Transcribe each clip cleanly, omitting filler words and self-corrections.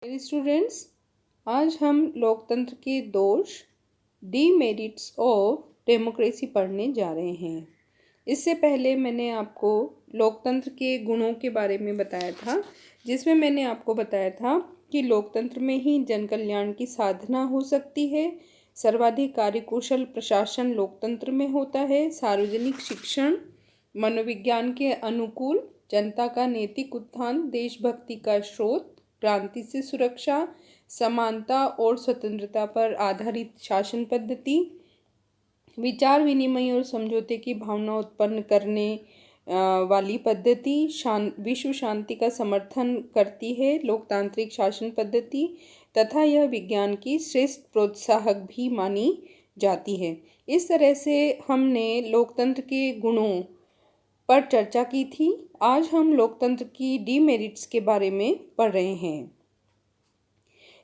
मेरे स्टूडेंट्स, आज हम लोकतंत्र के दोष, डीमेरिट्स ऑफ डेमोक्रेसी पढ़ने जा रहे हैं। इससे पहले मैंने आपको लोकतंत्र के गुणों के बारे में बताया था, जिसमें मैंने आपको बताया था कि लोकतंत्र में ही जन कल्याण की साधना हो सकती है। सर्वाधिक कार्यकुशल प्रशासन लोकतंत्र में होता है। सार्वजनिक शिक्षण मनोविज्ञान के अनुकूल, जनता का नैतिक उत्थान, देशभक्ति का स्रोत, क्रांति से सुरक्षा, समानता और स्वतंत्रता पर आधारित शासन पद्धति, विचार विनिमय और समझौते की भावना उत्पन्न करने वाली पद्धति, विश्व शांति का समर्थन करती है लोकतांत्रिक शासन पद्धति, तथा यह विज्ञान की श्रेष्ठ प्रोत्साहक भी मानी जाती है। इस तरह से हमने लोकतंत्र के गुणों पर चर्चा की थी। आज हम लोकतंत्र की डीमेरिट्स के बारे में पढ़ रहे हैं।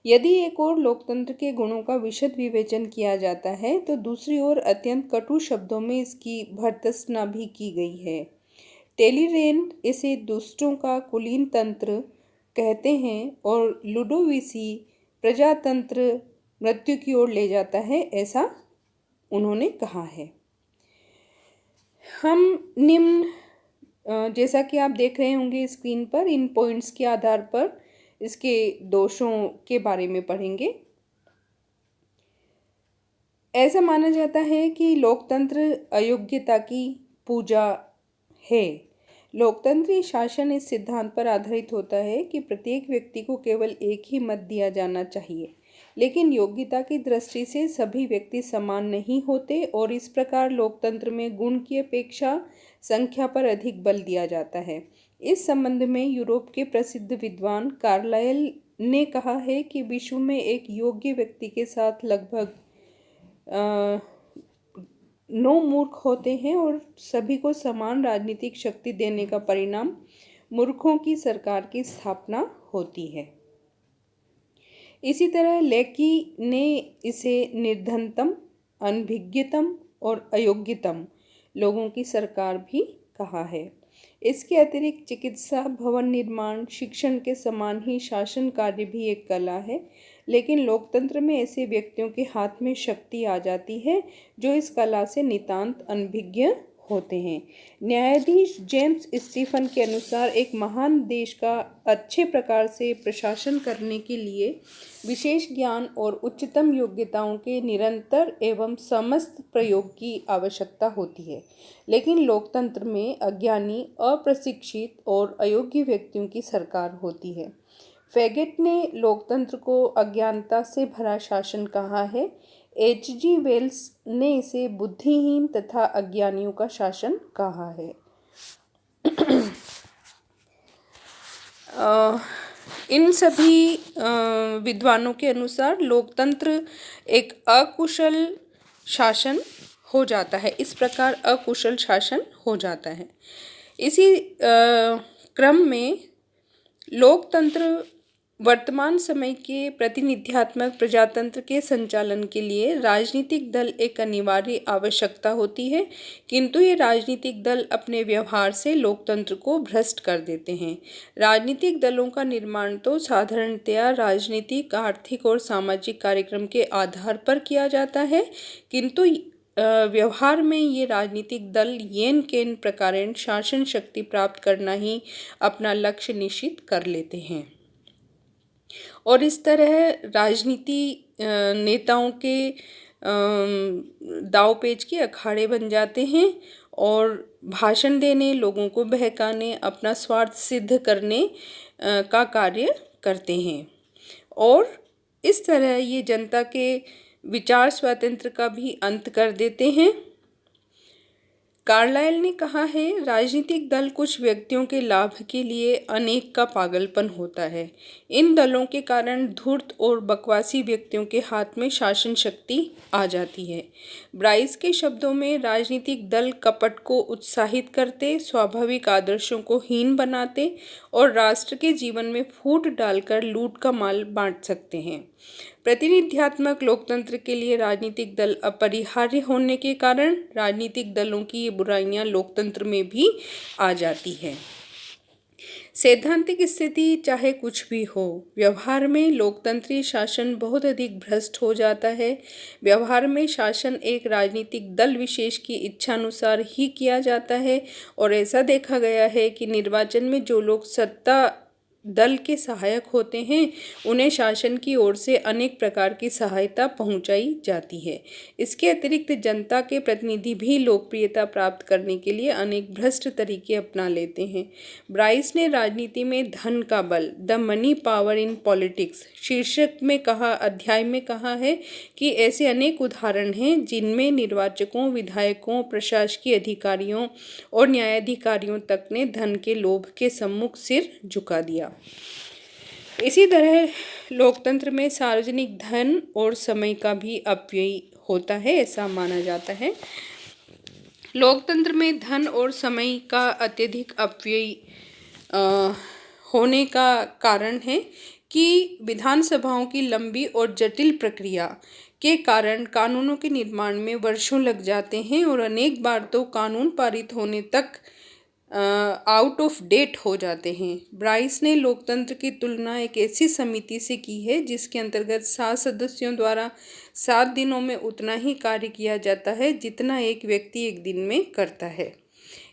यदि एक ओर लोकतंत्र के गुणों का विशद विवेचन किया जाता है, तो दूसरी ओर अत्यंत कटु शब्दों में इसकी भर्त्सना भी की गई है। टेलीरेंट इसे दुष्टों का कुलीन तंत्र कहते हैं और लुडोविसी प्रजातंत्र मृत्यु की ओर ले जाता है, ऐसा उन्होंने कहा है। हम निम्न जैसा कि आप देख रहे होंगे स्क्रीन पर, इन पॉइंट्स के आधार पर इसके दोषों के बारे में पढ़ेंगे। ऐसा माना जाता है कि लोकतंत्र अयोग्यता की पूजा है। लोकतंत्री शासन इस सिद्धांत पर आधारित होता है कि प्रत्येक व्यक्ति को केवल एक ही मत दिया जाना चाहिए, लेकिन योग्यता की दृष्टि से सभी व्यक्ति समान नहीं होते और इस प्रकार लोकतंत्र में गुण की अपेक्षा संख्या पर अधिक बल दिया जाता है। इस संबंध में यूरोप के प्रसिद्ध विद्वान कार्लाइल ने कहा है कि विश्व में एक योग्य व्यक्ति के साथ लगभग 9 मूर्ख होते हैं और सभी को समान राजनीतिक शक्ति देने का परिणाम मूर्खों की सरकार की स्थापना होती है। इसी तरह लेकी ने इसे निर्धनतम, अनभिज्ञतम और अयोग्यतम लोगों की सरकार भी कहा है। इसके अतिरिक्त चिकित्सा, भवन निर्माण, शिक्षण के समान ही शासन कार्य भी एक कला है, लेकिन लोकतंत्र में ऐसे व्यक्तियों के हाथ में शक्ति आ जाती है जो इस कला से नितांत अनभिज्ञ होते हैं। न्यायाधीश जेम्स स्टीफन के अनुसार एक महान देश का अच्छे प्रकार से प्रशासन करने के लिए विशेष ज्ञान और उच्चतम योग्यताओं के निरंतर एवं समस्त प्रयोग की आवश्यकता होती है, लेकिन लोकतंत्र में अज्ञानी, अप्रशिक्षित और अयोग्य व्यक्तियों की सरकार होती है। फैगेट ने लोकतंत्र को अज्ञानता से भरा शासन कहा है। H.G. वेल्स ने इसे बुद्धिहीन तथा अज्ञानियों का शासन कहा है। इन सभी विद्वानों के अनुसार लोकतंत्र एक अकुशल शासन हो जाता है। इस प्रकार अकुशल शासन हो जाता है। इसी क्रम में लोकतंत्र वर्तमान समय के प्रतिनिध्यात्मक प्रजातंत्र के संचालन के लिए राजनीतिक दल एक अनिवार्य आवश्यकता होती है, किंतु ये राजनीतिक दल अपने व्यवहार से लोकतंत्र को भ्रष्ट कर देते हैं। राजनीतिक दलों का निर्माण तो साधारणतया राजनीतिक, आर्थिक और सामाजिक कार्यक्रम के आधार पर किया जाता है, किंतु व्यवहार में ये राजनीतिक दल येन केन प्रकारेण शासन शक्ति प्राप्त करना ही अपना लक्ष्य निश्चित कर लेते हैं और इस तरह राजनीति नेताओं के दांवपेच के अखाड़े बन जाते हैं और भाषण देने, लोगों को बहकाने, अपना स्वार्थ सिद्ध करने का कार्य करते हैं और इस तरह ये जनता के विचार स्वातंत्र्य का भी अंत कर देते हैं। कार्लाइल ने कहा है, राजनीतिक दल कुछ व्यक्तियों के लाभ के लिए अनेक का पागलपन होता है। इन दलों के कारण धूर्त और बकवासी व्यक्तियों के हाथ में शासन शक्ति आ जाती है। ब्राइस के शब्दों में, राजनीतिक दल कपट को उत्साहित करते, स्वाभाविक आदर्शों को हीन बनाते और राष्ट्र के जीवन में फूट डालकर लूट का माल बांट सकते हैं। प्रतिनिध्यात्मक लोकतंत्र के लिए राजनीतिक दल अपरिहार्य होने के कारण राजनीतिक दलों की ये बुराइयां लोकतंत्र में भी आ जाती हैं। सैद्धांतिक स्थिति चाहे कुछ भी हो, व्यवहार में लोकतंत्रीय शासन बहुत अधिक भ्रष्ट हो जाता है। व्यवहार में शासन एक राजनीतिक दल विशेष की इच्छानुसार ही किया जाता है और ऐसा देखा गया है कि निर्वाचन में जो लोग सत्ता दल के सहायक होते हैं उन्हें शासन की ओर से अनेक प्रकार की सहायता पहुंचाई जाती है। इसके अतिरिक्त जनता के प्रतिनिधि भी लोकप्रियता प्राप्त करने के लिए अनेक भ्रष्ट तरीके अपना लेते हैं। ब्राइस ने राजनीति में धन का बल, the money power in politics शीर्षक में अध्याय में कहा है कि ऐसे अनेक उदाहरण हैं जिनमें निर्वाचकों, विधायकों, प्रशासकीय अधिकारियों और न्यायाधिकारियों तक ने धन के लोभ के सम्मुख सिर झुका दिया। इसी तरह लोकतंत्र में सार्वजनिक धन और समय का भी अपव्यय होता है, ऐसा माना जाता है। लोकतंत्र में धन और समय का अत्यधिक अपव्यय होने का कारण है कि विधानसभाओं की लंबी और जटिल प्रक्रिया के कारण कानूनों के निर्माण में वर्षों लग जाते हैं और अनेक बार तो कानून पारित होने तक आउट ऑफ डेट हो जाते हैं। ब्राइस ने लोकतंत्र की तुलना एक ऐसी समिति से की है जिसके अंतर्गत 7 सदस्यों द्वारा 7 दिनों में उतना ही कार्य किया जाता है जितना एक व्यक्ति एक दिन में करता है।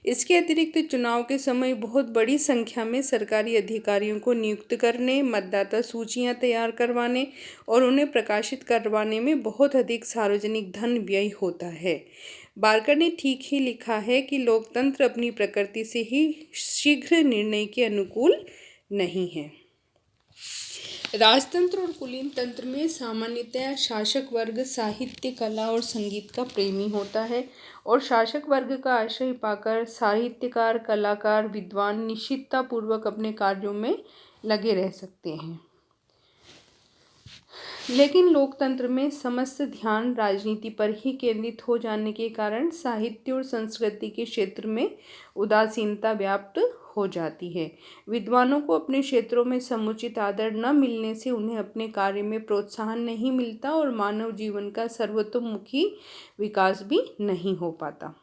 इसके अतिरिक्त चुनाव के समय बहुत बड़ी संख्या में सरकारी अधिकारियों को नियुक्त करने, मतदाता सूचियां तैयार करवाने और उन्हें प्रकाशित करवाने में बहुत अधिक सार्वजनिक धन व्यय होता है। बार्कर ने ठीक ही लिखा है कि लोकतंत्र अपनी प्रकृति से ही शीघ्र निर्णय के अनुकूल नहीं है। राजतंत्र और कुलीन तंत्र में सामान्यतया शासक वर्ग साहित्य, कला और संगीत का प्रेमी होता है और शासक वर्ग का आश्रय पाकर साहित्यकार, कलाकार, विद्वान निश्चितता पूर्वक अपने कार्यों में लगे रह सकते हैं। लेकिन लोकतंत्र में समस्त ध्यान राजनीति पर ही केंद्रित हो जाने के कारण साहित्य और संस्कृति के क्षेत्र में उदासीनता व्याप्त हो जाती है। विद्वानों को अपने क्षेत्रों में समुचित आदर न मिलने से उन्हें अपने कार्य में प्रोत्साहन नहीं मिलता और मानव जीवन का सर्वतोमुखी विकास भी नहीं हो पाता।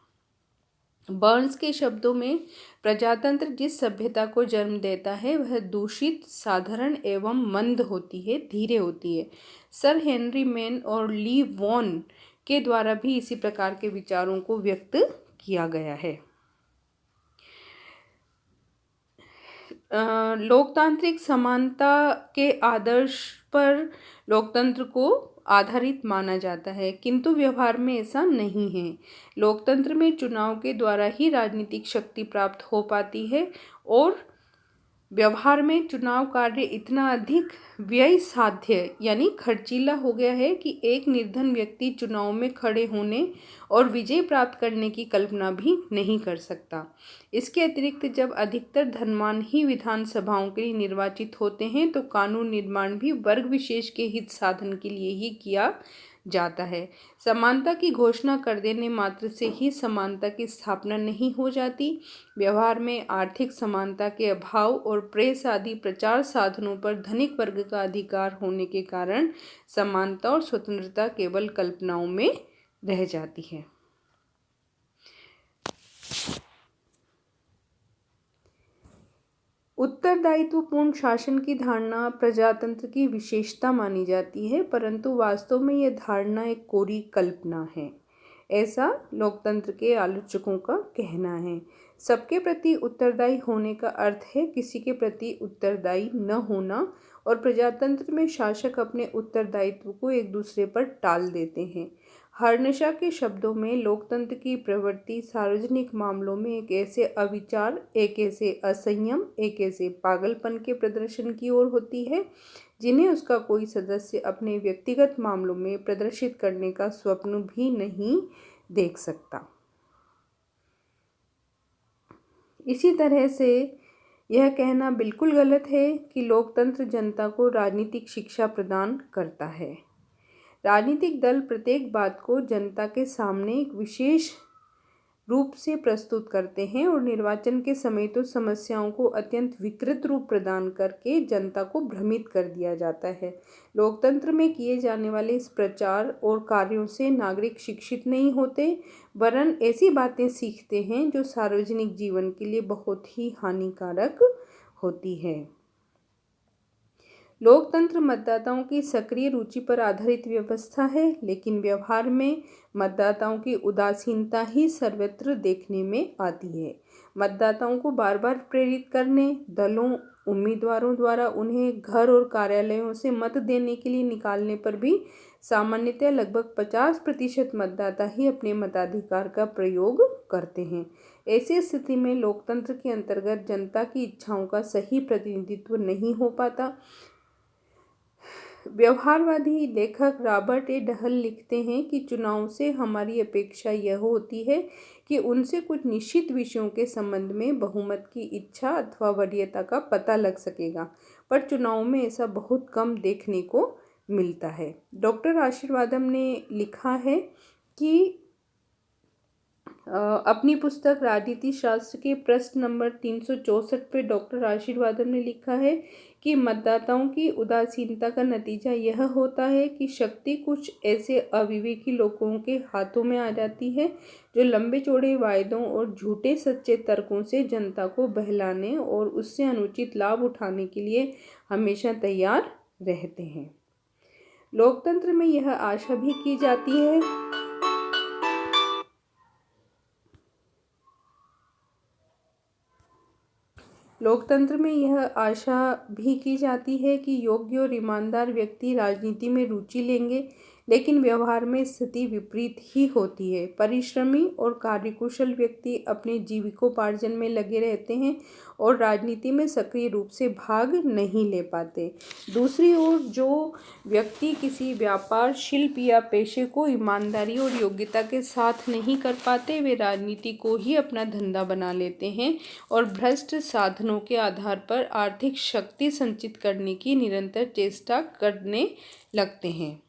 बर्न्स के शब्दों में प्रजातंत्र जिस सभ्यता को जन्म देता है वह दूषित, साधारण एवं मंद होती है, धीरे होती है। सर हेनरी मैन और ली वॉन के द्वारा भी इसी प्रकार के विचारों को व्यक्त किया गया है। लोकतांत्रिक समानता के आदर्श पर लोकतंत्र को आधारित माना जाता है, किंतु व्यवहार में ऐसा नहीं है। लोकतंत्र में चुनाव के द्वारा ही राजनीतिक शक्ति प्राप्त हो पाती है और व्यवहार में चुनाव कार्य इतना अधिक व्यय साध्य यानी खर्चीला हो गया है कि एक निर्धन व्यक्ति चुनाव में खड़े होने और विजय प्राप्त करने की कल्पना भी नहीं कर सकता। इसके अतिरिक्त जब अधिकतर धनवान ही विधानसभाओं के लिए निर्वाचित होते हैं तो कानून निर्माण भी वर्ग विशेष के हित साधन के लिए ही किया जाता है। समानता की घोषणा कर देने मात्र से ही समानता की स्थापना नहीं हो जाती। व्यवहार में आर्थिक समानता के अभाव और प्रेस आदि प्रचार साधनों पर धनिक वर्ग का अधिकार होने के कारण समानता और स्वतंत्रता केवल कल्पनाओं में रह जाती है। उत्तरदायित्वपूर्ण शासन की धारणा प्रजातंत्र की विशेषता मानी जाती है, परंतु वास्तव में यह धारणा एक कोरी कल्पना है, ऐसा लोकतंत्र के आलोचकों का कहना है। सबके प्रति उत्तरदायी होने का अर्थ है किसी के प्रति उत्तरदायी न होना और प्रजातंत्र में शासक अपने उत्तरदायित्व को एक दूसरे पर टाल देते हैं। हर्नशा के शब्दों में लोकतंत्र की प्रवृत्ति सार्वजनिक मामलों में एक ऐसे अविचार, एक ऐसे असंयम, एक ऐसे पागलपन के प्रदर्शन की ओर होती है जिन्हें उसका कोई सदस्य अपने व्यक्तिगत मामलों में प्रदर्शित करने का स्वप्न भी नहीं देख सकता। इसी तरह से यह कहना बिल्कुल गलत है कि लोकतंत्र जनता को राजनीतिक शिक्षा प्रदान करता है। राजनीतिक दल प्रत्येक बात को जनता के सामने एक विशेष रूप से प्रस्तुत करते हैं और निर्वाचन के समय तो समस्याओं को अत्यंत विकृत रूप प्रदान करके जनता को भ्रमित कर दिया जाता है। लोकतंत्र में किए जाने वाले इस प्रचार और कार्यों से नागरिक शिक्षित नहीं होते, वरन ऐसी बातें सीखते हैं जो सार्वजनिक जीवन के लिए बहुत ही हानिकारक होती है। लोकतंत्र मतदाताओं की सक्रिय रुचि पर आधारित व्यवस्था है, लेकिन व्यवहार में मतदाताओं की उदासीनता ही सर्वत्र देखने में आती है। मतदाताओं को बार बार प्रेरित करने, दलों उम्मीदवारों द्वारा उन्हें घर और कार्यालयों से मत देने के लिए निकालने पर भी सामान्यतः लगभग 50% मतदाता ही अपने मताधिकार का प्रयोग करते हैं। ऐसी स्थिति में लोकतंत्र के अंतर्गत जनता की इच्छाओं का सही प्रतिनिधित्व नहीं हो पाता। व्यवहारवादी लेखक रॉबर्ट ए डहल लिखते हैं कि चुनाव से हमारी अपेक्षा यह होती है कि उनसे कुछ निश्चित विषयों के संबंध में बहुमत की इच्छा अथवा वरीयता का पता लग सकेगा, पर चुनाव में ऐसा बहुत कम देखने को मिलता है। डॉक्टर आशीर्वादम ने लिखा है कि अपनी पुस्तक राजनीति शास्त्र के प्रश्न नंबर 364 पे डॉक्टर आशीर्वादम ने लिखा है कि मतदाताओं की उदासीनता का नतीजा यह होता है कि शक्ति कुछ ऐसे अविवेकी लोगों के हाथों में आ जाती है जो लंबे चौड़े वायदों और झूठे सच्चे तर्कों से जनता को बहलाने और उससे अनुचित लाभ उठाने के लिए हमेशा तैयार रहते हैं। लोकतंत्र में यह आशा भी की जाती है कि योग्य और ईमानदार व्यक्ति राजनीति में रुचि लेंगे, लेकिन व्यवहार में स्थिति विपरीत ही होती है। परिश्रमी और कार्यकुशल व्यक्ति अपने जीविकोपार्जन में लगे रहते हैं और राजनीति में सक्रिय रूप से भाग नहीं ले पाते। दूसरी ओर जो व्यक्ति किसी व्यापार, शिल्प या पेशे को ईमानदारी और योग्यता के साथ नहीं कर पाते, वे राजनीति को ही अपना धंधा बना लेते हैं और भ्रष्ट साधनों के आधार पर आर्थिक शक्ति संचित करने की निरंतर चेष्टा करने लगते हैं।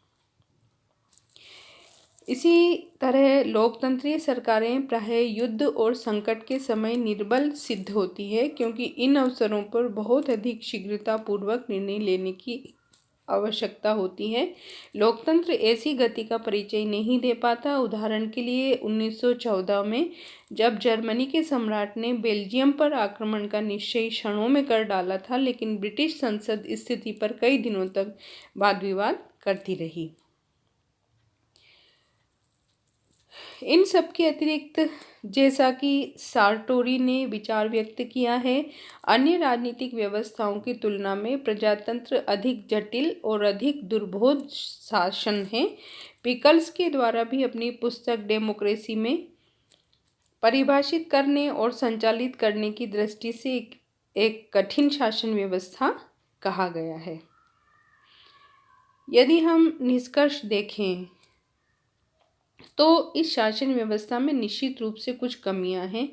इसी तरह लोकतंत्रीय सरकारें प्रायः युद्ध और संकट के समय निर्बल सिद्ध होती है, क्योंकि इन अवसरों पर बहुत अधिक शीघ्रतापूर्वक निर्णय लेने की आवश्यकता होती है। लोकतंत्र ऐसी गति का परिचय नहीं दे पाता। उदाहरण के लिए 1914 में जब जर्मनी के सम्राट ने बेल्जियम पर आक्रमण का निश्चय क्षणों में कर डाला था, लेकिन ब्रिटिश संसद इस स्थिति पर कई दिनों तक वाद विवाद करती रही। इन सब के अतिरिक्त, जैसा कि सार्टोरी ने विचार व्यक्त किया है, अन्य राजनीतिक व्यवस्थाओं की तुलना में प्रजातंत्र अधिक जटिल और अधिक दुर्बोध शासन है। पिकल्स के द्वारा भी अपनी पुस्तक डेमोक्रेसी में परिभाषित करने और संचालित करने की दृष्टि से एक कठिन शासन व्यवस्था कहा गया है। यदि हम निष्कर्ष देखें तो इस शासन व्यवस्था में निश्चित रूप से कुछ कमियां हैं,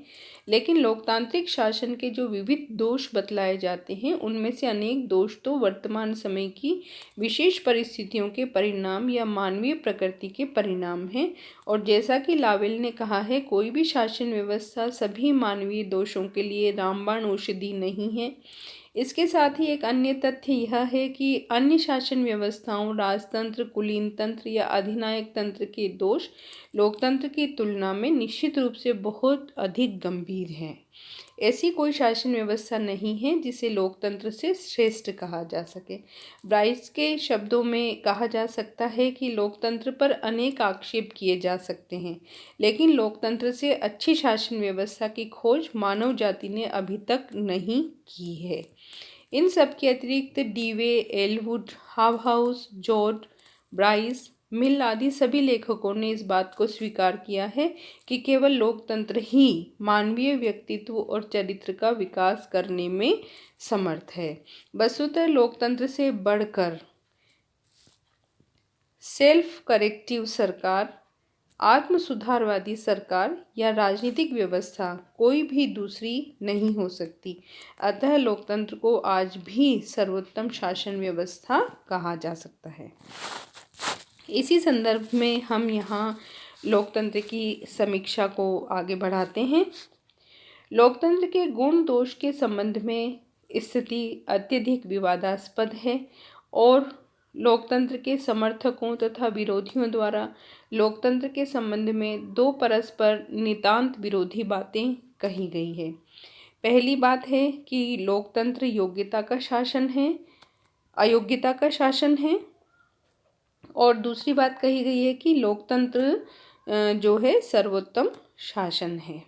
लेकिन लोकतांत्रिक शासन के जो विविध दोष बतलाए जाते हैं, उनमें से अनेक दोष तो वर्तमान समय की विशेष परिस्थितियों के परिणाम या मानवीय प्रकृति के परिणाम हैं। और जैसा कि लावेल ने कहा है, कोई भी शासन व्यवस्था सभी मानवीय दोषों के लिए रामबाण औषधि नहीं है। इसके साथ ही एक अन्य तथ्य यह है कि अन्य शासन व्यवस्थाओं, राजतंत्र, कुलीन तंत्र या अधिनायक तंत्र के दोष लोकतंत्र की तुलना में निश्चित रूप से बहुत अधिक गंभीर हैं। ऐसी कोई शासन व्यवस्था नहीं है जिसे लोकतंत्र से श्रेष्ठ कहा जा सके। ब्राइस के शब्दों में कहा जा सकता है कि लोकतंत्र पर अनेक आक्षेप किए जा सकते हैं, लेकिन लोकतंत्र से अच्छी शासन व्यवस्था की खोज मानव जाति ने अभी तक नहीं की है। इन सब के अतिरिक्त डीवे, एलवुड, हावहाउस, जॉर्ज, ब्राइस, मिल आदि सभी लेखकों ने इस बात को स्वीकार किया है कि केवल लोकतंत्र ही मानवीय व्यक्तित्व और चरित्र का विकास करने में समर्थ है। वस्तुतः लोकतंत्र से बढ़कर सेल्फ करेक्टिव सरकार, आत्म सुधारवादी सरकार या राजनीतिक व्यवस्था कोई भी दूसरी नहीं हो सकती। अतः लोकतंत्र को आज भी सर्वोत्तम शासन व्यवस्था कहा जा सकता है। इसी संदर्भ में हम यहाँ लोकतंत्र की समीक्षा को आगे बढ़ाते हैं। लोकतंत्र के गुण दोष के संबंध में स्थिति अत्यधिक विवादास्पद है और लोकतंत्र के समर्थकों तथा विरोधियों द्वारा लोकतंत्र के संबंध में दो परस्पर नितांत विरोधी बातें कही गई है। पहली बात है कि लोकतंत्र योग्यता का शासन है, अयोग्यता का शासन है। और दूसरी बात कही गई है कि लोकतंत्र जो है सर्वोत्तम शासन है।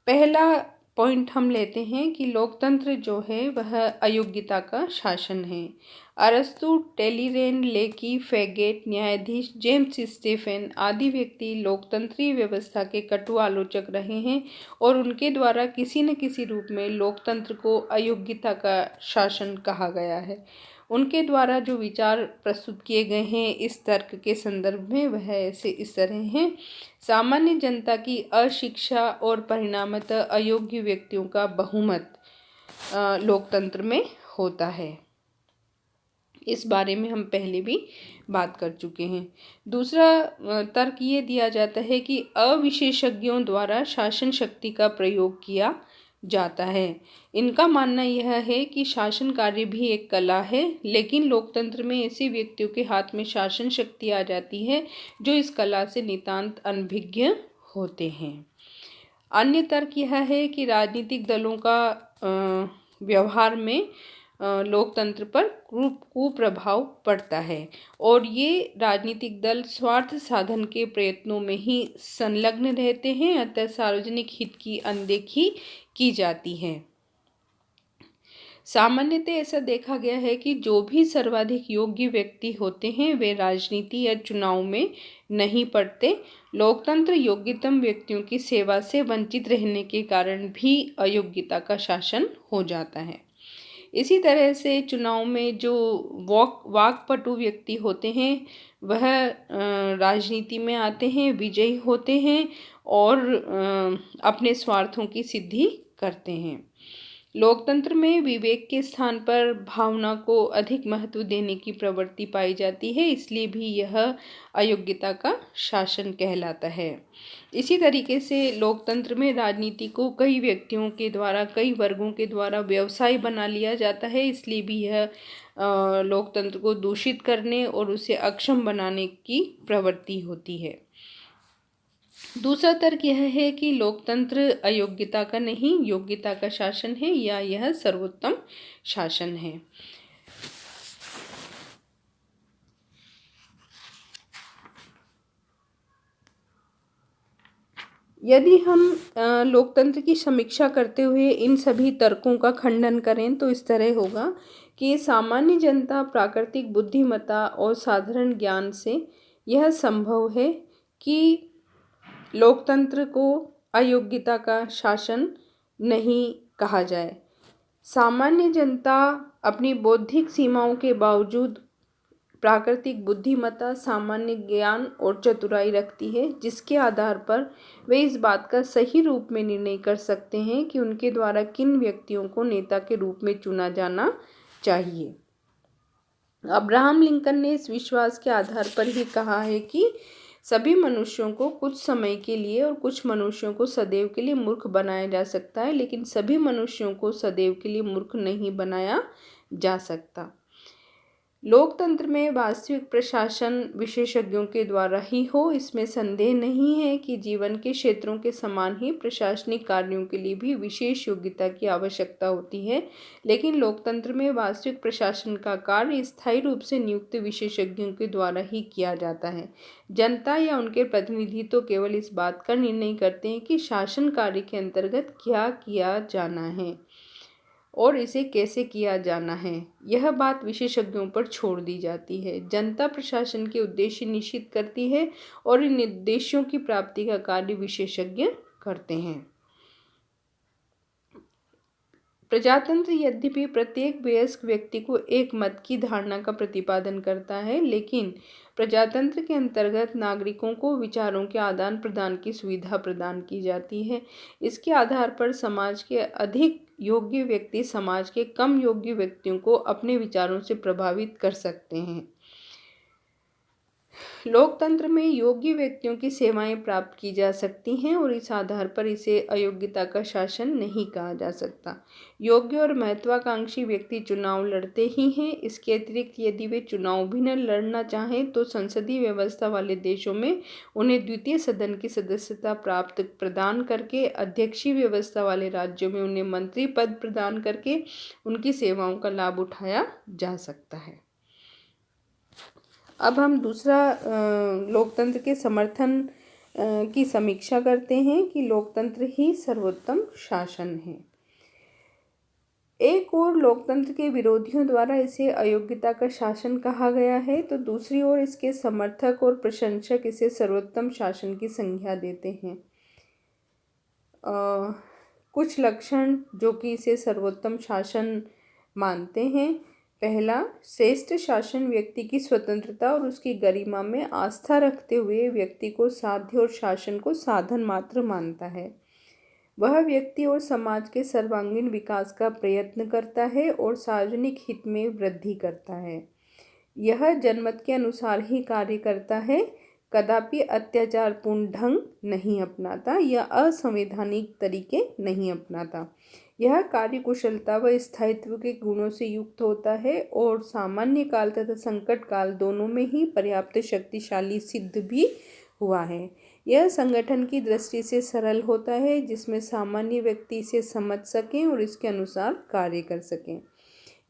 पहला पॉइंट हम लेते हैं कि लोकतंत्र जो है वह अयोग्यता का शासन है। अरस्तु, टेलीरेन, लेकी, फैगेट, न्यायाधीश जेम्स स्टीफेन आदि व्यक्ति लोकतंत्रीय व्यवस्था के कटु आलोचक रहे हैं और उनके द्वारा किसी न किसी रूप में लोकतंत्र को अयोग्यता का शासन कहा गया है। उनके द्वारा जो विचार प्रस्तुत किए गए हैं इस तर्क के संदर्भ में वह ऐसे इस तरह हैं। सामान्य जनता की अशिक्षा और परिणामतः अयोग्य व्यक्तियों का बहुमत लोकतंत्र में होता है। इस बारे में हम पहले भी बात कर चुके हैं। दूसरा तर्क ये दिया जाता है कि अविशेषज्ञों द्वारा शासन शक्ति का प्रयोग किया जाता है। इनका मानना यह है कि शासन कार्य भी एक कला है, लेकिन लोकतंत्र में ऐसे व्यक्तियों के हाथ में शासन शक्ति आ जाती है जो इस कला से नितांत अनभिज्ञ होते हैं। अन्य तर्क यह है कि राजनीतिक दलों का व्यवहार में लोकतंत्र पर कुप्रभाव पड़ता है और ये राजनीतिक दल स्वार्थ साधन के प्रयत्नों में ही संलग्न रहते हैं, अतः सार्वजनिक हित की अनदेखी की जाती है। सामान्यतः ऐसा देखा गया है कि जो भी सर्वाधिक योग्य व्यक्ति होते हैं वे राजनीति या चुनाव में नहीं पड़ते। लोकतंत्र योग्यतम व्यक्तियों की सेवा से वंचित रहने के कारण भी अयोग्यता का शासन हो जाता है। इसी तरह से चुनाव में जो वाकपटु व्यक्ति होते हैं वह राजनीति में आते हैं, विजयी होते हैं और अपने स्वार्थों की सिद्धि करते हैं। लोकतंत्र में विवेक के स्थान पर भावना को अधिक महत्व देने की प्रवृत्ति पाई जाती है, इसलिए भी यह अयोग्यता का शासन कहलाता है। इसी तरीके से लोकतंत्र में राजनीति को कई व्यक्तियों के द्वारा, कई वर्गों के द्वारा व्यवसाय बना लिया जाता है, इसलिए भी यह लोकतंत्र को दूषित करने और उसे अक्षम बनाने की प्रवृत्ति होती है। दूसरा तर्क यह है कि लोकतंत्र अयोग्यता का नहीं, योग्यता का शासन है या यह सर्वोत्तम शासन है। यदि हम लोकतंत्र की समीक्षा करते हुए इन सभी तर्कों का खंडन करें तो इस तरह होगा कि सामान्य जनता, प्राकृतिक बुद्धिमत्ता और साधारण ज्ञान से यह संभव है कि लोकतंत्र को अयोग्यता का शासन नहीं कहा जाए। सामान्य जनता अपनी बौद्धिक सीमाओं के बावजूद प्राकृतिक बुद्धिमत्ता, सामान्य ज्ञान और चतुराई रखती है, जिसके आधार पर वे इस बात का सही रूप में निर्णय कर सकते हैं कि उनके द्वारा किन व्यक्तियों को नेता के रूप में चुना जाना चाहिए। अब्राहम लिंकन ने इस विश्वास के आधार पर ही कहा है कि सभी मनुष्यों को कुछ समय के लिए और कुछ मनुष्यों को सदैव के लिए मूर्ख बनाया जा सकता है, लेकिन सभी मनुष्यों को सदैव के लिए मूर्ख नहीं बनाया जा सकता। लोकतंत्र में वास्तविक प्रशासन विशेषज्ञों के द्वारा ही हो, इसमें संदेह नहीं है कि जीवन के क्षेत्रों के समान ही प्रशासनिक कार्यों के लिए भी विशेष योग्यता की आवश्यकता होती है, लेकिन लोकतंत्र में वास्तविक प्रशासन का कार्य स्थायी रूप से नियुक्त विशेषज्ञों के द्वारा ही किया जाता है। जनता या उनके प्रतिनिधि तो केवल इस बात का निर्णय करते हैं कि शासन कार्य के अंतर्गत क्या किया जाना है और इसे कैसे किया जाना है। यह बात विशेषज्ञों पर छोड़ दी जाती है। जनता प्रशासन के उद्देश्य निश्चित करती है और इन उद्देश्यों की प्राप्ति का कार्य विशेषज्ञ करते हैं। प्रजातंत्र यद्यपि प्रत्येक वयस्क व्यक्ति को एक मत की धारणा का प्रतिपादन करता है, लेकिन प्रजातंत्र के अंतर्गत नागरिकों को विचारों के आदान प्रदान की सुविधा प्रदान की जाती है। इसके आधार पर समाज के अधिक योग्य व्यक्ति समाज के कम योग्य व्यक्तियों को अपने विचारों से प्रभावित कर सकते हैं। लोकतंत्र में योग्य व्यक्तियों की सेवाएं प्राप्त की जा सकती हैं और इस आधार पर इसे अयोग्यता का शासन नहीं कहा जा सकता। योग्य और महत्वाकांक्षी व्यक्ति चुनाव लड़ते ही हैं। इसके अतिरिक्त यदि वे चुनाव भी न लड़ना चाहें तो संसदीय व्यवस्था वाले देशों में उन्हें द्वितीय सदन की सदस्यता प्राप्त प्रदान करके, अध्यक्षीय व्यवस्था वाले राज्यों में उन्हें मंत्री पद प्रदान करके उनकी सेवाओं का लाभ उठाया जा सकता है। अब हम दूसरा लोकतंत्र के समर्थन की समीक्षा करते हैं कि लोकतंत्र ही सर्वोत्तम शासन है। एक ओर लोकतंत्र के विरोधियों द्वारा इसे अयोग्यता का शासन कहा गया है, तो दूसरी ओर इसके समर्थक और प्रशंसक इसे सर्वोत्तम शासन की संज्ञा देते हैं। कुछ लक्षण जो कि इसे सर्वोत्तम शासन मानते हैं। पहला, श्रेष्ठ शासन व्यक्ति की स्वतंत्रता और उसकी गरिमा में आस्था रखते हुए व्यक्ति को साध्य और शासन को साधन मात्र मानता है। वह व्यक्ति और समाज के सर्वांगीण विकास का प्रयत्न करता है और सार्वजनिक हित में वृद्धि करता है। यह जनमत के अनुसार ही कार्य करता है, कदापि अत्याचारपूर्ण ढंग नहीं अपनाता या असंवैधानिक तरीके नहीं अपनाता। यह कार्यकुशलता व स्थायित्व के गुणों से युक्त होता है और सामान्य काल तथा संकट काल दोनों में ही पर्याप्त शक्तिशाली सिद्ध भी हुआ है। यह संगठन की दृष्टि से सरल होता है, जिसमें सामान्य व्यक्ति इसे समझ सकें और इसके अनुसार कार्य कर सकें।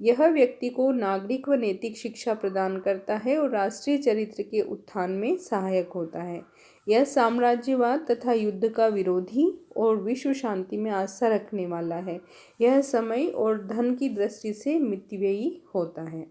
यह व्यक्ति को नागरिक व नैतिक शिक्षा प्रदान करता है और राष्ट्रीय चरित्र के उत्थान में सहायक होता है। यह साम्राज्यवाद तथा युद्ध का विरोधी और विश्व शांति में आस्था रखने वाला है। यह समय और धन की दृष्टि से मितव्ययी होता है।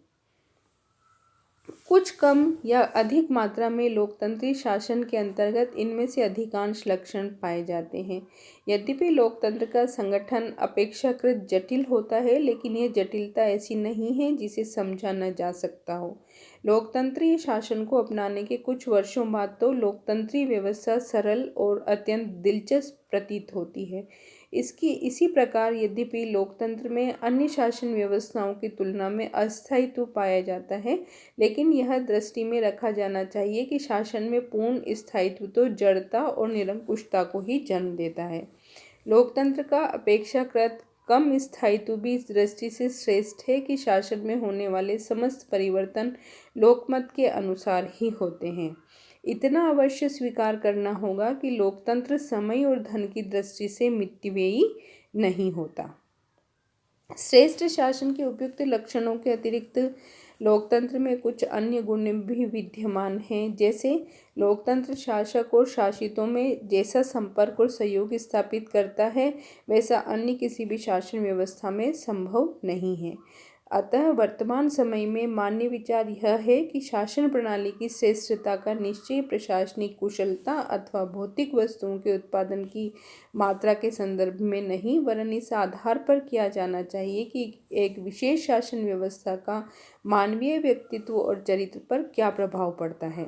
कुछ कम या अधिक मात्रा में लोकतंत्री शासन के अंतर्गत इनमें से अधिकांश लक्षण पाए जाते हैं। यद्यपि लोकतंत्र का संगठन अपेक्षाकृत जटिल होता है, लेकिन यह जटिलता ऐसी नहीं है जिसे समझा न जा सकता हो। लोकतंत्रीय शासन को अपनाने के कुछ वर्षों बाद तो लोकतंत्री व्यवस्था सरल और अत्यंत दिलचस्प प्रतीत होती है। इसी प्रकार यद्यपि लोकतंत्र में अन्य शासन व्यवस्थाओं की तुलना में अस्थायित्व पाया जाता है, लेकिन यह दृष्टि में रखा जाना चाहिए कि शासन में पूर्ण स्थायित्व तो जड़ता और निरंकुशता को ही जन्म देता है। लोकतंत्र का अपेक्षाकृत कम स्थायित्व भी इस दृष्टि से श्रेष्ठ है कि शासन में होने वाले समस्त परिवर्तन लोकमत के अनुसार ही होते हैं। इतना अवश्य स्वीकार करना होगा कि लोकतंत्र समय और धन की दृष्टि से मितव्ययी नहीं होता। श्रेष्ठ शासन के उपयुक्त लक्षणों के अतिरिक्त लोकतंत्र में कुछ अन्य गुण भी विद्यमान हैं, जैसे लोकतंत्र शासक और शासितों में जैसा संपर्क और सहयोग स्थापित करता है, वैसा अन्य किसी भी शासन व्यवस्था में संभव नहीं है। अतः वर्तमान समय में मान्य विचार यह है कि शासन प्रणाली की श्रेष्ठता का निश्चय प्रशासनिक कुशलता अथवा भौतिक वस्तुओं के उत्पादन की मात्रा के संदर्भ में नहीं, वरन इस आधार पर किया जाना चाहिए कि एक विशेष शासन व्यवस्था का मानवीय व्यक्तित्व और चरित्र पर क्या प्रभाव पड़ता है।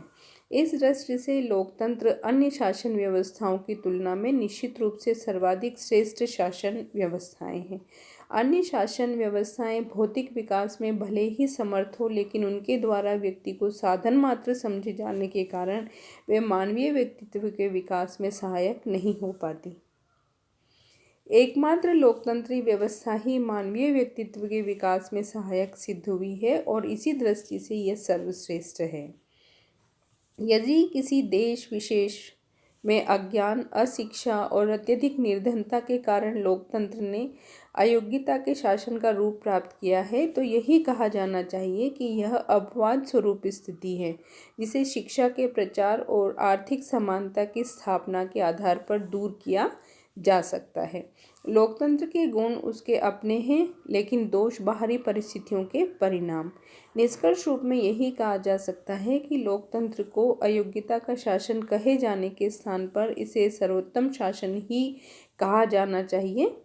इस दृष्टि से लोकतंत्र अन्य शासन व्यवस्थाओं की तुलना में निश्चित रूप से सर्वाधिक श्रेष्ठ शासन व्यवस्थाएं हैं। अन्य शासन व्यवस्थाएं भौतिक विकास में भले ही समर्थ हो, लेकिन उनके द्वारा व्यक्ति को साधन मात्र समझे जाने के कारण वे मानवीय व्यक्तित्व के विकास में सहायक नहीं हो पाती। एकमात्र लोकतंत्री व्यवस्था ही मानवीय व्यक्तित्व के विकास में सहायक सिद्ध हुई है और इसी दृष्टि से यह सर्वश्रेष्ठ है। यदि किसी देश विशेष में अज्ञान, अशिक्षा और अत्यधिक निर्धनता के कारण लोकतंत्र ने अयोग्यता के शासन का रूप प्राप्त किया है, तो यही कहा जाना चाहिए कि यह अपवाद स्वरूप स्थिति है, जिसे शिक्षा के प्रचार और आर्थिक समानता की स्थापना के आधार पर दूर किया जा सकता है। लोकतंत्र के गुण उसके अपने हैं, लेकिन दोष बाहरी परिस्थितियों के परिणाम। निष्कर्ष रूप में यही कहा जा सकता है कि लोकतंत्र को अयोग्यता का शासन कहे जाने के स्थान पर इसे सर्वोत्तम शासन ही कहा जाना चाहिए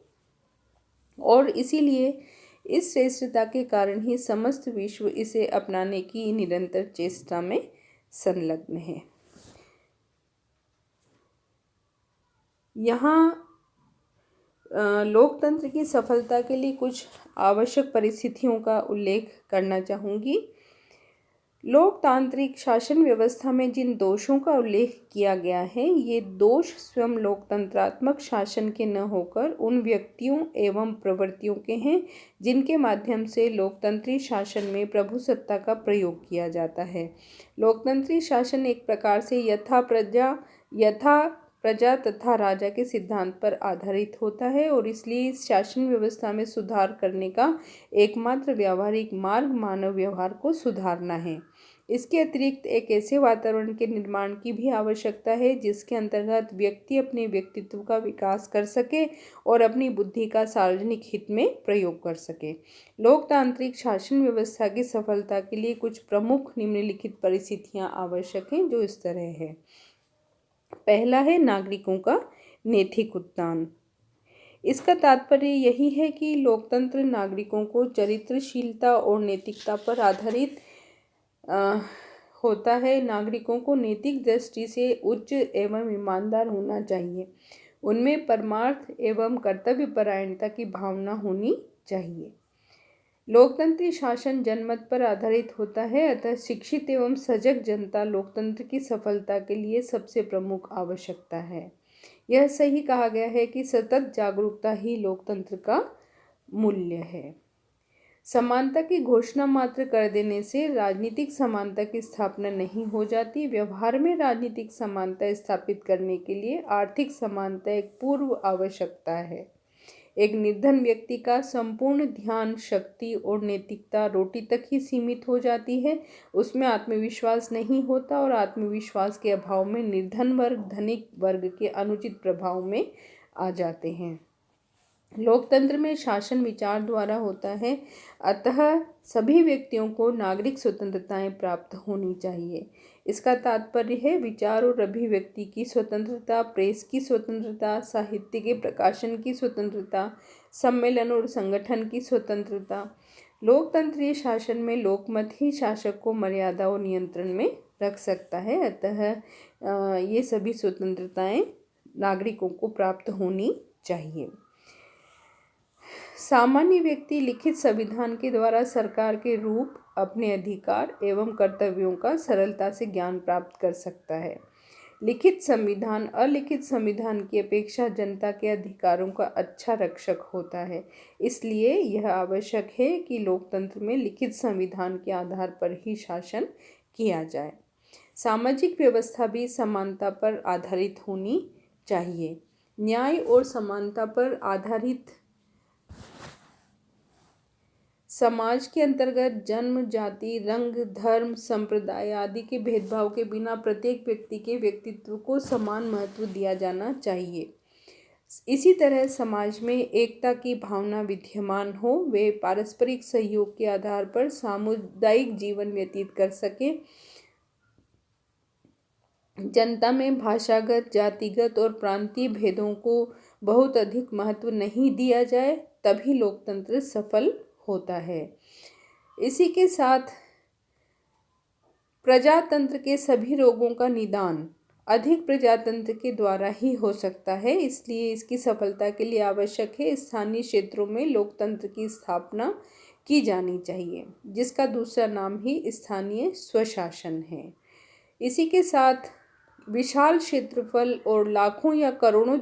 और इसीलिए इस श्रेष्ठता के कारण ही समस्त विश्व इसे अपनाने की निरंतर चेष्टा में संलग्न है। यहाँ लोकतंत्र की सफलता के लिए कुछ आवश्यक परिस्थितियों का उल्लेख करना चाहूँगी। लोकतांत्रिक शासन व्यवस्था में जिन दोषों का उल्लेख किया गया है, ये दोष स्वयं लोकतंत्रात्मक शासन के न होकर उन व्यक्तियों एवं प्रवृत्तियों के हैं जिनके माध्यम से लोकतंत्री शासन में प्रभुसत्ता का प्रयोग किया जाता है। लोकतंत्री शासन एक प्रकार से यथा प्रजा तथा राजा के सिद्धांत पर आधारित होता है और इसलिए इस शासन व्यवस्था में सुधार करने का एकमात्र व्यावहारिक मार्ग मानव व्यवहार को सुधारना है। इसके अतिरिक्त एक ऐसे वातावरण के निर्माण की भी आवश्यकता है जिसके अंतर्गत व्यक्ति अपने व्यक्तित्व का विकास कर सके और अपनी बुद्धि का सार्वजनिक हित में प्रयोग कर सके। लोकतांत्रिक शासन व्यवस्था की सफलता के लिए कुछ प्रमुख निम्नलिखित परिस्थितियां आवश्यक हैं, जो इस तरह है। पहला है नागरिकों का नैतिक उत्थान। इसका तात्पर्य यही है कि लोकतंत्र नागरिकों को चरित्रशीलता और नैतिकता पर आधारित होता है। नागरिकों को नैतिक दृष्टि से उच्च एवं ईमानदार होना चाहिए। उनमें परमार्थ एवं कर्तव्यपरायणता की भावना होनी चाहिए। लोकतंत्री शासन जनमत पर आधारित होता है, अतः शिक्षित एवं सजग जनता लोकतंत्र की सफलता के लिए सबसे प्रमुख आवश्यकता है। यह सही कहा गया है कि सतत जागरूकता ही लोकतंत्र का मूल्य है। समानता की घोषणा मात्र कर देने से राजनीतिक समानता की स्थापना नहीं हो जाती। व्यवहार में राजनीतिक समानता स्थापित करने के लिए आर्थिक समानता एक पूर्व आवश्यकता है। एक निर्धन व्यक्ति का संपूर्ण ध्यान, शक्ति और नैतिकता रोटी तक ही सीमित हो जाती है। उसमें आत्मविश्वास नहीं होता और आत्मविश्वास के अभाव में निर्धन वर्ग धनिक वर्ग के अनुचित प्रभाव में आ जाते हैं। लोकतंत्र में शासन विचार द्वारा होता है, अतः सभी व्यक्तियों को नागरिक स्वतंत्रताएं प्राप्त होनी चाहिए। इसका तात्पर्य है विचार और अभिव्यक्ति की स्वतंत्रता, प्रेस की स्वतंत्रता, साहित्य के प्रकाशन की स्वतंत्रता, सम्मेलन और संगठन की स्वतंत्रता। लोकतंत्रीय शासन में लोकमत ही शासक को मर्यादा और नियंत्रण में रख सकता है, अतः ये सभी स्वतंत्रताएं नागरिकों को प्राप्त होनी चाहिए। सामान्य व्यक्ति लिखित संविधान के द्वारा सरकार के रूप, अपने अधिकार एवं कर्तव्यों का सरलता से ज्ञान प्राप्त कर सकता है। लिखित संविधान अलिखित संविधान की अपेक्षा जनता के अधिकारों का अच्छा रक्षक होता है। इसलिए यह आवश्यक है कि लोकतंत्र में लिखित संविधान के आधार पर ही शासन किया जाए। सामाजिक व्यवस्था भी समानता पर आधारित होनी चाहिए। न्याय और समानता पर आधारित समाज के अंतर्गत जन्म, जाति, रंग, धर्म, संप्रदाय आदि के भेदभाव के बिना प्रत्येक व्यक्ति के व्यक्तित्व को समान महत्व दिया जाना चाहिए। इसी तरह समाज में एकता की भावना विद्यमान हो, वे पारस्परिक सहयोग के आधार पर सामुदायिक जीवन व्यतीत कर सके। जनता में भाषागत, जातिगत और प्रांतीय भेदों को बहुत अधिक महत्व नहीं दिया जाए, तभी लोकतंत्र सफल होता है। इसी के साथ प्रजातंत्र के सभी रोगों का निदान अधिक प्रजातंत्र के द्वारा ही हो सकता है। इसलिए इसकी सफलता के लिए आवश्यक है स्थानीय क्षेत्रों में लोकतंत्र की स्थापना की जानी चाहिए, जिसका दूसरा नाम ही स्थानीय स्वशासन है। इसी के साथ विशाल क्षेत्रफल और लाखों या करोड़ों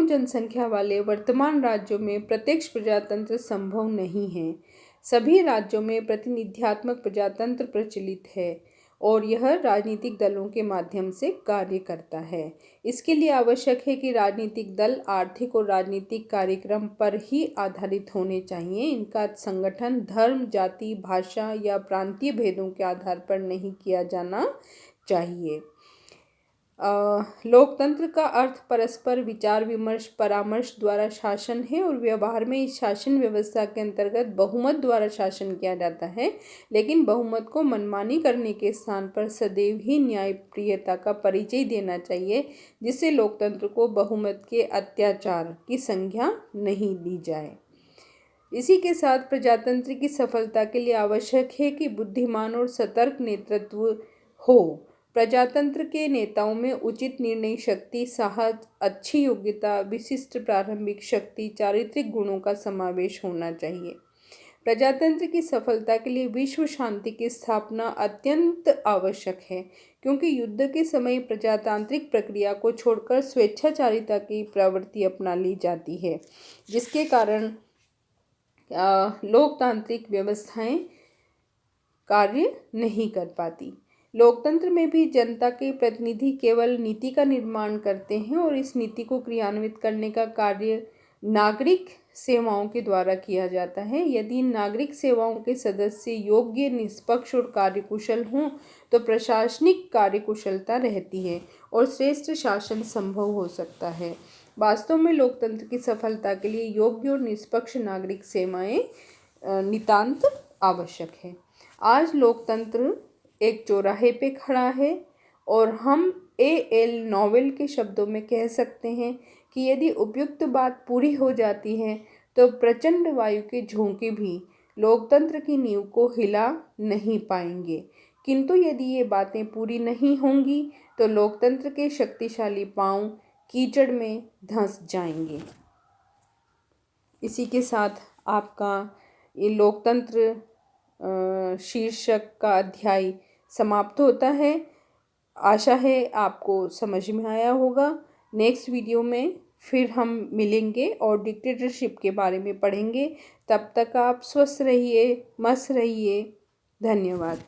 जनसंख्या वाले वर्तमान राज्यों में प्रत्यक्ष प्रजातंत्र संभव नहीं है। सभी राज्यों में प्रतिनिध्यात्मक प्रजातंत्र प्रचलित है और यह राजनीतिक दलों के माध्यम से कार्य करता है। इसके लिए आवश्यक है कि राजनीतिक दल आर्थिक और राजनीतिक कार्यक्रम पर ही आधारित होने चाहिए। इनका संगठन धर्म, जाति, भाषा या प्रांतीय भेदों के आधार पर नहीं किया जाना चाहिए। लोकतंत्र का अर्थ परस्पर विचार विमर्श, परामर्श द्वारा शासन है और व्यवहार में इस शासन व्यवस्था के अंतर्गत बहुमत द्वारा शासन किया जाता है। लेकिन बहुमत को मनमानी करने के स्थान पर सदैव ही न्यायप्रियता का परिचय देना चाहिए, जिससे लोकतंत्र को बहुमत के अत्याचार की संज्ञा नहीं दी जाए। इसी के साथ प्रजातंत्र की सफलता के लिए आवश्यक है कि बुद्धिमान और सतर्क नेतृत्व हो। प्रजातंत्र के नेताओं में उचित निर्णय शक्ति, साहस, अच्छी योग्यता, विशिष्ट प्रारंभिक शक्ति, चारित्रिक गुणों का समावेश होना चाहिए। प्रजातंत्र की सफलता के लिए विश्व शांति की स्थापना अत्यंत आवश्यक है, क्योंकि युद्ध के समय प्रजातांत्रिक प्रक्रिया को छोड़कर स्वेच्छाचारिता की प्रवृत्ति अपना ली जाती है, जिसके कारण लोकतांत्रिक व्यवस्थाएं कार्य नहीं कर पाती। लोकतंत्र में भी जनता के प्रतिनिधि केवल नीति का निर्माण करते हैं और इस नीति को क्रियान्वित करने का कार्य नागरिक सेवाओं के द्वारा किया जाता है। यदि नागरिक सेवाओं के सदस्य योग्य, निष्पक्ष और कार्यकुशल हों तो प्रशासनिक कार्यकुशलता रहती है और श्रेष्ठ शासन संभव हो सकता है। वास्तव में लोकतंत्र की सफलता के लिए योग्य और निष्पक्ष नागरिक सेवाएं नितांत आवश्यक है। आज लोकतंत्र एक चौराहे पे खड़ा है और हम A.L. नोवेल के शब्दों में कह सकते हैं कि यदि उपयुक्त बात पूरी हो जाती है तो प्रचंड वायु के झोंके भी लोकतंत्र की नींव को हिला नहीं पाएंगे, किंतु यदि ये बातें पूरी नहीं होंगी तो लोकतंत्र के शक्तिशाली पांव कीचड़ में धंस जाएंगे। इसी के साथ आपका ये लोकतंत्र शीर्षक का अध्याय समाप्त होता है। आशा है आपको समझ में आया होगा। नेक्स्ट वीडियो में फिर हम मिलेंगे और डिक्टेटरशिप के बारे में पढ़ेंगे। तब तक आप स्वस्थ रहिए, मस्त रहिए। धन्यवाद।